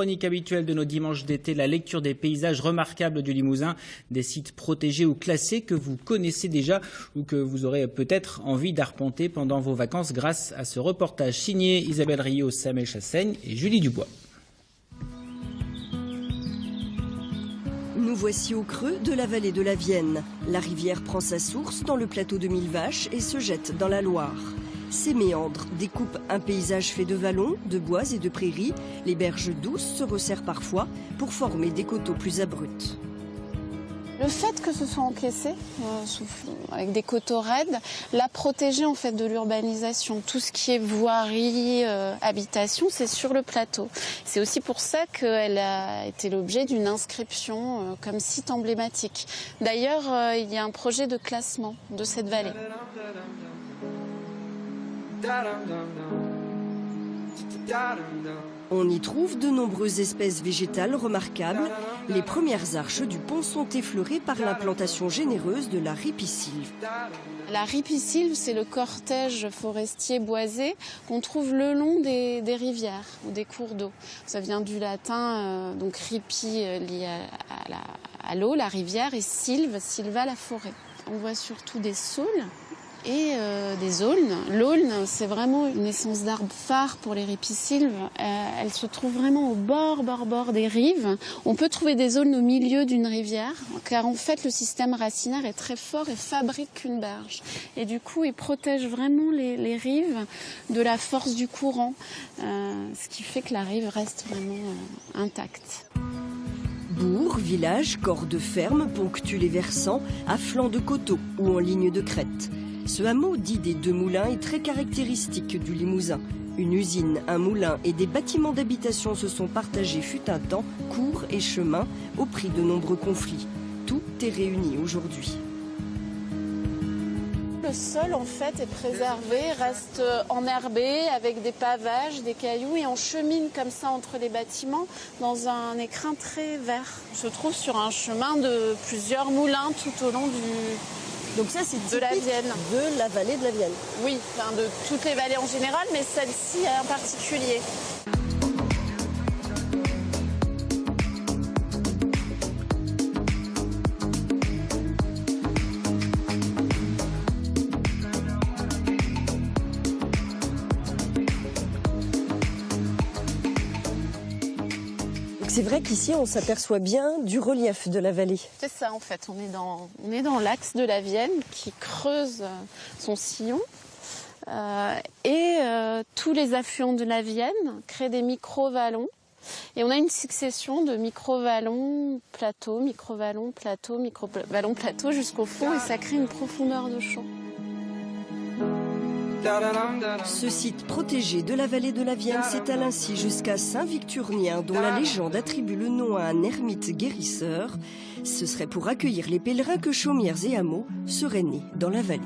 chronique habituelle de nos dimanches d'été, la lecture des paysages remarquables du Limousin, des sites protégés ou classés que vous connaissez déjà ou que vous aurez peut-être envie d'arpenter pendant vos vacances grâce à ce reportage signé Isabelle Rio, Samuel Chassaigne et Julie Dubois. Nous voici au creux de la vallée de la Vienne. La rivière prend sa source dans le plateau de Millevaches et se jette dans la Loire. Ces méandres découpent un paysage fait de vallons, de bois et de prairies. Les berges douces se resserrent parfois pour former des coteaux plus abrupts. Le fait que ce soit encaissé, avec des coteaux raides, l'a protégé en fait de l'urbanisation. Tout ce qui est voirie, habitation, c'est sur le plateau. C'est aussi pour ça qu'elle a été l'objet d'une inscription comme site emblématique. D'ailleurs, il y a un projet de classement de cette vallée. On y trouve de nombreuses espèces végétales remarquables. Les premières arches du pont sont effleurées par l'implantation généreuse de la ripisylve. La ripisylve, c'est le cortège forestier boisé qu'on trouve le long des rivières ou des cours d'eau. Ça vient du latin, donc ripi lié à l'eau, la rivière, et sylve, sylva, la forêt. On voit surtout des saules et des aulnes. L'aulne, c'est vraiment une essence d'arbre phare pour les ripisylves. Elle se trouve vraiment au bord des rives. On peut trouver des aulnes au milieu d'une rivière, car en fait le système racinaire est très fort et fabrique une berge. Et du coup, il protège vraiment les rives de la force du courant, ce qui fait que la rive reste vraiment intacte. Bourgs, villages, corps de ferme ponctuent les versants à flanc de coteaux ou en ligne de crête. Ce hameau dit des Deux Moulins est très caractéristique du Limousin. Une usine, un moulin et des bâtiments d'habitation se sont partagés fut un temps, cours et chemins, au prix de nombreux conflits. Tout est réuni aujourd'hui. Le sol en fait est préservé, reste enherbé avec des pavages, des cailloux, et on chemine comme ça entre les bâtiments dans un écrin très vert. On se trouve sur un chemin de plusieurs moulins tout au long Donc ça c'est de la Vienne. De la vallée de la Vienne. Oui, enfin de toutes les vallées en général, mais celle-ci en particulier. C'est vrai qu'ici on s'aperçoit bien du relief de la vallée. C'est ça en fait, on est dans l'axe de la Vienne qui creuse son sillon tous les affluents de la Vienne créent des micro-vallons. Et on a une succession de micro-vallons, plateaux, micro-vallons, plateaux, micro-vallons, plateaux jusqu'au fond, et ça crée une profondeur de champ. Ce site protégé de la vallée de la Vienne s'étale ainsi jusqu'à Saint-Victurnien, dont la légende attribue le nom à un ermite guérisseur. Ce serait pour accueillir les pèlerins que chaumières et hameaux seraient nés dans la vallée.